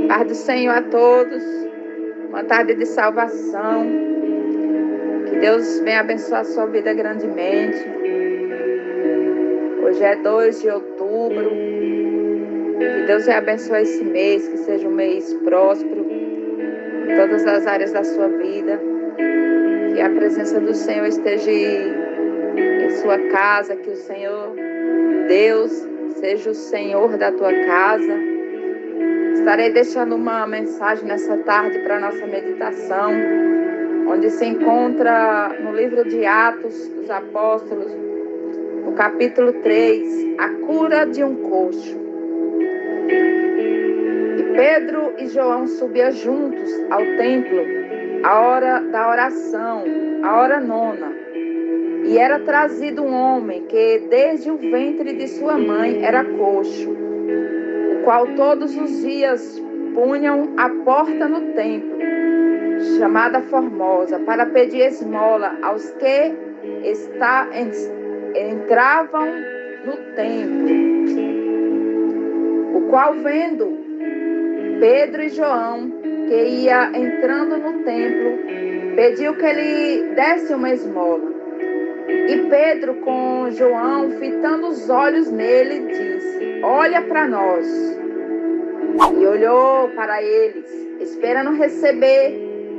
Paz do Senhor a todos, uma tarde de salvação, que Deus venha abençoar a sua vida grandemente. Hoje é 2 de outubro, que Deus venha abençoar esse mês, que seja um mês próspero em todas as áreas da sua vida, que a presença do Senhor esteja em sua casa, que o Senhor Deus seja o Senhor da tua casa. Estarei deixando uma mensagem nessa tarde para a nossa meditação, onde se encontra no livro de Atos dos Apóstolos, no capítulo 3, a cura de um coxo. E Pedro e João subiam juntos ao templo, à hora da oração, a hora nona. E era trazido um homem que desde o ventre de sua mãe era coxo, o qual todos os dias punham a porta no templo, chamada Formosa, para pedir esmola aos que entravam no templo. O qual, vendo Pedro e João, que ia entrando no templo, pediu que ele desse uma esmola. E Pedro, com João, fitando os olhos nele, disse: olha para nós. E olhou para eles, esperando receber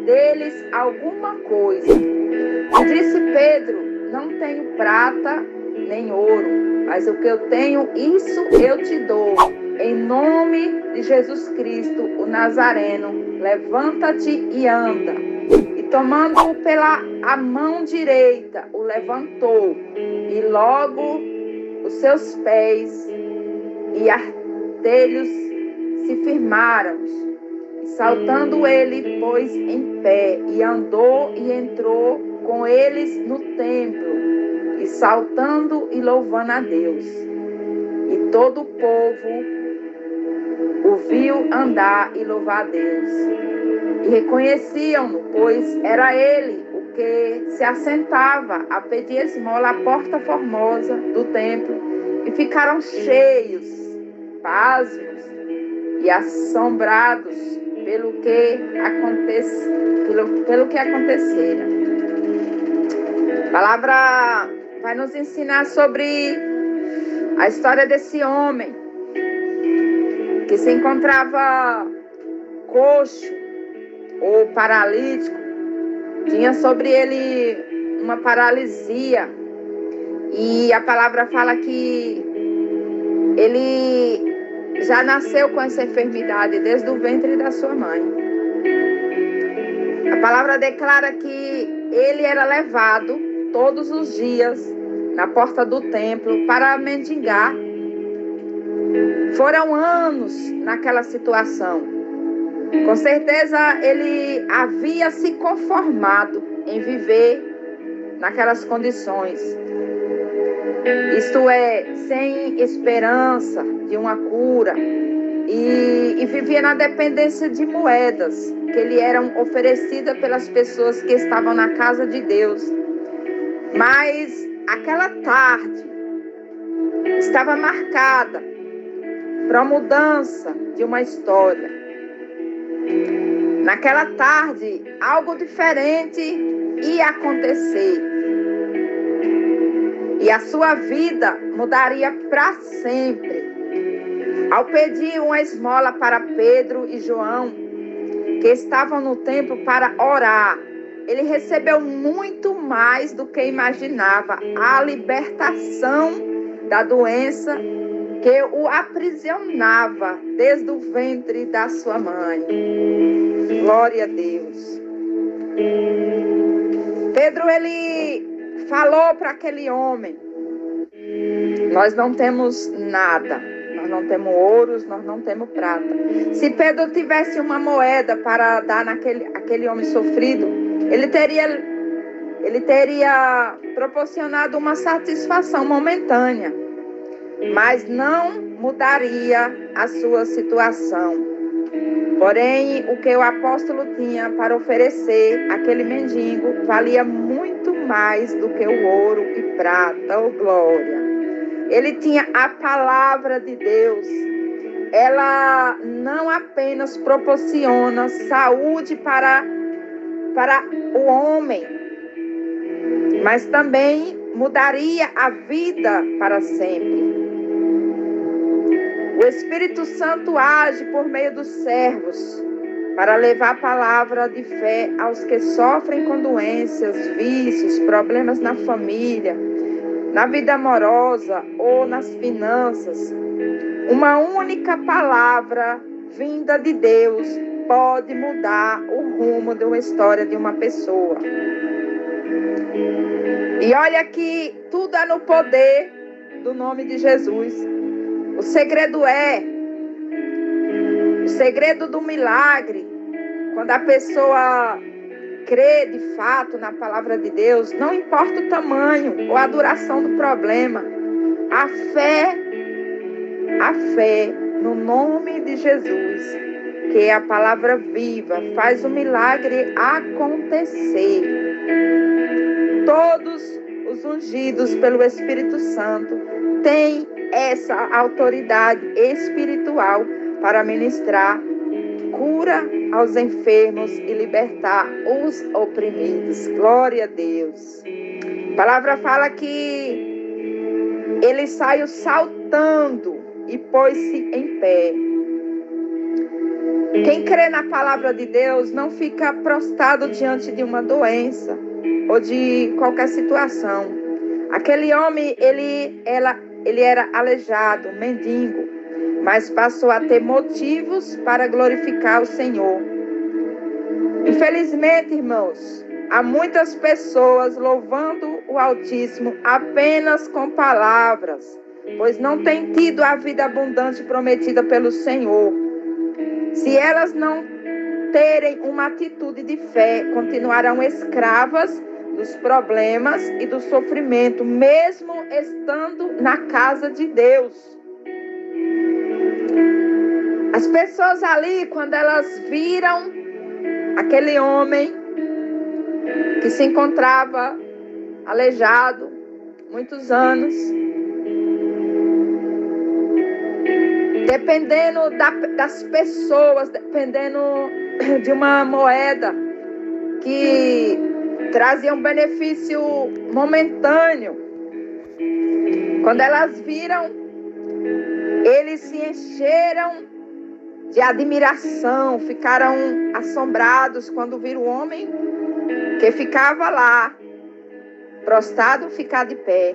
deles alguma coisa. E disse Pedro: não tenho prata nem ouro, mas o que eu tenho, isso eu te dou. Em nome de Jesus Cristo, o Nazareno, levanta-te e anda. E tomando-o pela a mão direita, o levantou, e logo os seus pés e artelhos se firmaram. E saltando ele, pôs em pé, e andou e entrou com eles no templo, e saltando e louvando a Deus. E todo o povo o viu andar e louvar a Deus. E reconheciam-no, pois era ele o que se assentava a pedir esmola à porta formosa do templo. E ficaram cheios, pasmos e assombrados pelo que acontecera. A palavra vai nos ensinar sobre a história desse homem que se encontrava coxo ou paralítico. Tinha sobre ele uma paralisia, e a palavra fala que ele já nasceu com essa enfermidade desde o ventre da sua mãe. A palavra declara que ele era levado todos os dias na porta do templo para mendigar. Foram anos naquela situação. Com certeza ele havia se conformado em viver naquelas condições. Isto é, sem esperança de uma cura, e vivia na dependência de moedas que lhe eram oferecidas pelas pessoas que estavam na casa de Deus. Mas aquela tarde estava marcada para a mudança de uma história. Naquela tarde, algo diferente ia acontecer. E a sua vida mudaria para sempre. Ao pedir uma esmola para Pedro e João, que estavam no templo para orar, ele recebeu muito mais do que imaginava: a libertação da doença que o aprisionava desde o ventre da sua mãe. Glória a Deus. Pedro, ele falou para aquele homem: nós não temos nada, nós não temos ouros, nós não temos prata. Se Pedro tivesse uma moeda para dar naquele homem sofrido, ele teria proporcionado uma satisfação momentânea, mas não mudaria a sua situação. Porém, o que o apóstolo tinha para oferecer àquele mendigo valia muito mais do que o ouro e prata. Oh, glória! Ele tinha a palavra de Deus, ela não apenas proporciona saúde para o homem, mas também mudaria a vida para sempre. O Espírito Santo age por meio dos servos para levar a palavra de fé aos que sofrem com doenças, vícios, problemas na família, na vida amorosa ou nas finanças. Uma única palavra vinda de Deus pode mudar o rumo de uma história de uma pessoa. E olha que tudo é no poder do nome de Jesus. O segredo do milagre, quando a pessoa crê de fato na palavra de Deus, não importa o tamanho ou a duração do problema, a fé no nome de Jesus, que é a palavra viva, faz o milagre acontecer. Todos os ungidos pelo Espírito Santo têm essa autoridade espiritual para ministrar cura aos enfermos e libertar os oprimidos. Glória a Deus. A palavra fala que ele saiu saltando e pôs-se em pé. Quem crê na palavra de Deus não fica prostrado diante de uma doença ou de qualquer situação. Aquele homem, ele era aleijado, mendigo, mas passou a ter motivos para glorificar o Senhor. Infelizmente, irmãos, há muitas pessoas louvando o Altíssimo apenas com palavras, pois não têm tido a vida abundante prometida pelo Senhor. Se elas não terem uma atitude de fé, continuarão escravas dos problemas e do sofrimento, mesmo estando na casa de Deus. As pessoas ali, quando elas viram aquele homem que se encontrava aleijado muitos anos, dependendo das pessoas, dependendo de uma moeda que trazia um benefício momentâneo, quando elas viram, eles se encheram de admiração, ficaram assombrados quando viram o homem que ficava lá, prostrado, ficar de pé.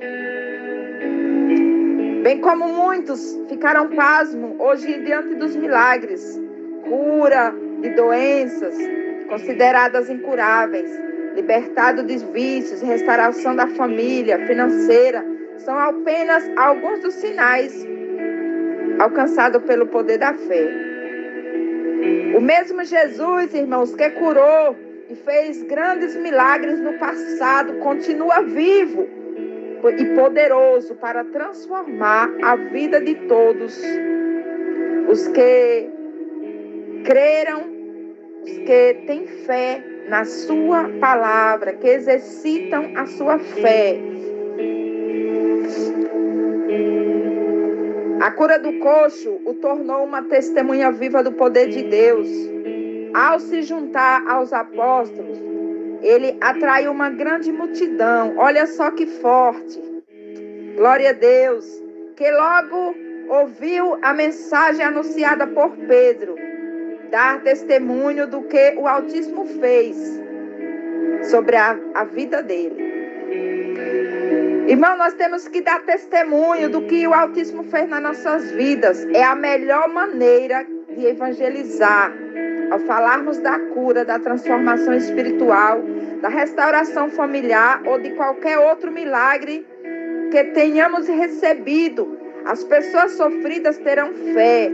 Bem como muitos ficaram pasmos hoje diante dos milagres, cura de doenças consideradas incuráveis, libertado dos vícios, restauração da família financeira, são apenas alguns dos sinais alcançados pelo poder da fé. O mesmo Jesus, irmãos, que curou e fez grandes milagres no passado, continua vivo e poderoso para transformar a vida de todos os que creram, os que têm fé na sua palavra, que exercitam a sua fé. A cura do coxo o tornou uma testemunha viva do poder de Deus. Ao se juntar aos apóstolos, ele atraiu uma grande multidão. Olha só que forte. Glória a Deus. Que logo ouviu a mensagem anunciada por Pedro, dar testemunho do que o Altíssimo fez sobre a vida dele. Irmão, nós temos que dar testemunho do que o Altíssimo fez nas nossas vidas. É a melhor maneira de evangelizar. Ao falarmos da cura, da transformação espiritual, da restauração familiar ou de qualquer outro milagre que tenhamos recebido, as pessoas sofridas terão fé.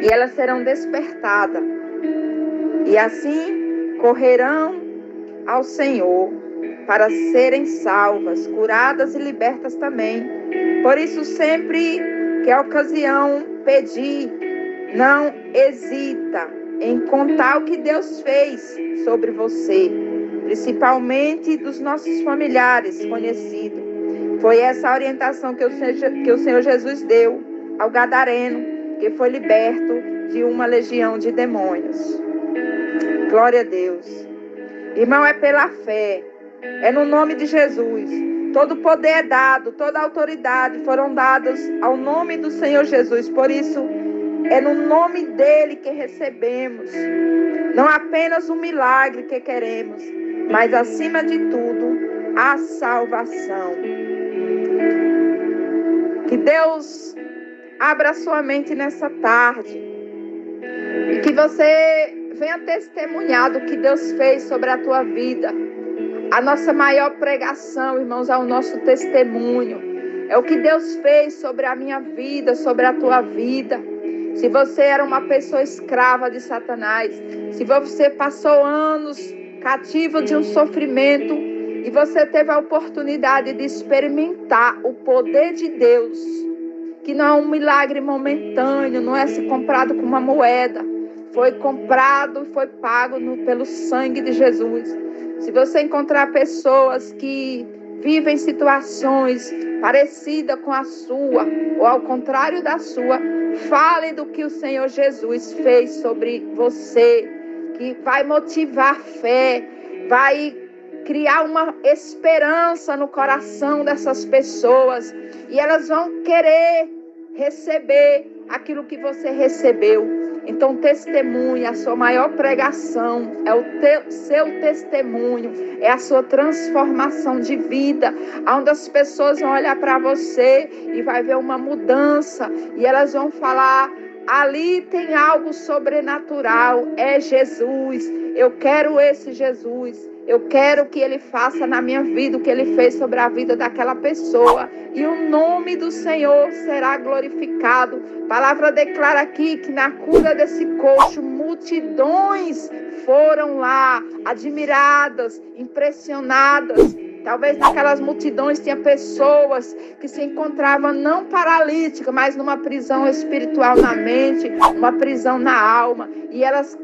E elas serão despertadas. E assim correrão ao Senhor para serem salvas, curadas e libertas também. Por isso, sempre que a ocasião pedir, não hesita em contar o que Deus fez sobre você, principalmente dos nossos familiares conhecidos. Foi essa a orientação que o Senhor Jesus deu ao gadareno, que foi liberto de uma legião de demônios. Glória a Deus. Irmão, é pela fé, é no nome de Jesus. Todo poder é dado, toda autoridade foram dadas ao nome do Senhor Jesus. Por isso, é no nome dele que recebemos. Não apenas um milagre que queremos, mas acima de tudo, a salvação. Que Deus abra sua mente nessa tarde. E que você venha testemunhar do que Deus fez sobre a tua vida. A nossa maior pregação, irmãos, é o nosso testemunho. É o que Deus fez sobre a minha vida, sobre a tua vida. Se você era uma pessoa escrava de Satanás, se você passou anos cativo de um sofrimento e você teve a oportunidade de experimentar o poder de Deus, que não é um milagre momentâneo, não é se comprado com uma moeda, foi comprado e foi pago pelo sangue de Jesus. Se você encontrar pessoas que vivem situações parecidas com a sua, ou ao contrário da sua, fale do que o Senhor Jesus fez sobre você, que vai motivar fé, vai criar uma esperança no coração dessas pessoas, e elas vão querer receber aquilo que você recebeu. Então, testemunhe, a sua maior pregação é o seu testemunho, é a sua transformação de vida, onde as pessoas vão olhar para você e vai ver uma mudança, e elas vão falar: ali tem algo sobrenatural, é Jesus, eu quero esse Jesus. Eu quero que ele faça na minha vida o que ele fez sobre a vida daquela pessoa. E o nome do Senhor será glorificado. A palavra declara aqui que na cura desse coxo, multidões foram lá, admiradas, impressionadas. Talvez naquelas multidões tinha pessoas que se encontravam não paralíticas, mas numa prisão espiritual na mente, uma prisão na alma. E elas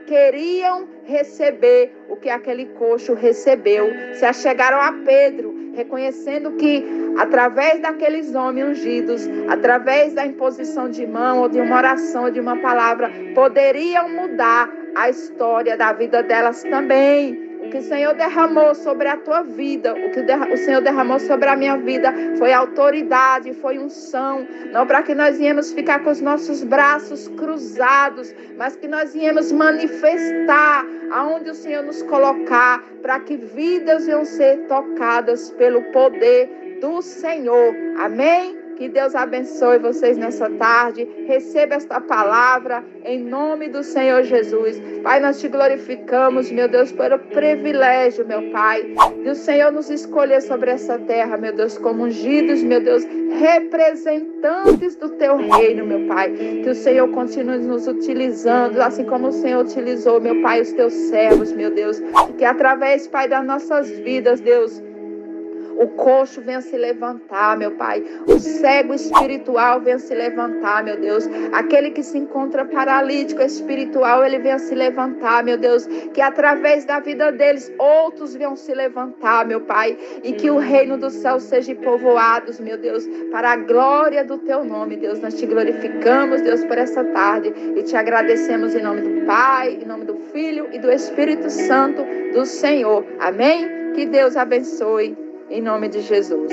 queriam receber o que aquele coxo recebeu. Se achegaram a Pedro, reconhecendo que através daqueles homens ungidos, através da imposição de mão, ou de uma oração, ou de uma palavra, poderiam mudar a história da vida delas também. O que o Senhor derramou sobre a tua vida, o que o Senhor derramou sobre a minha vida, foi autoridade, foi unção. Não para que nós íamos ficar com os nossos braços cruzados, mas que nós íamos manifestar aonde o Senhor nos colocar, para que vidas iam ser tocadas pelo poder do Senhor. Amém? Que Deus abençoe vocês nessa tarde. Receba esta palavra em nome do Senhor Jesus. Pai, nós te glorificamos, meu Deus, pelo privilégio, meu Pai, de o Senhor nos escolher sobre essa terra, meu Deus, como ungidos, meu Deus, representantes do teu reino, meu Pai. Que o Senhor continue nos utilizando, assim como o Senhor utilizou, meu Pai, os teus servos, meu Deus. Que através, Pai, das nossas vidas, Deus, o coxo venha se levantar, meu Pai. O cego espiritual venha se levantar, meu Deus. Aquele que se encontra paralítico espiritual, ele venha se levantar, meu Deus. Que através da vida deles, outros venham se levantar, meu Pai. E que o reino do céu seja povoado, meu Deus, para a glória do teu nome, Deus. Nós te glorificamos, Deus, por essa tarde. E te agradecemos em nome do Pai, em nome do Filho e do Espírito Santo do Senhor. Amém? Que Deus abençoe. Em nome de Jesus.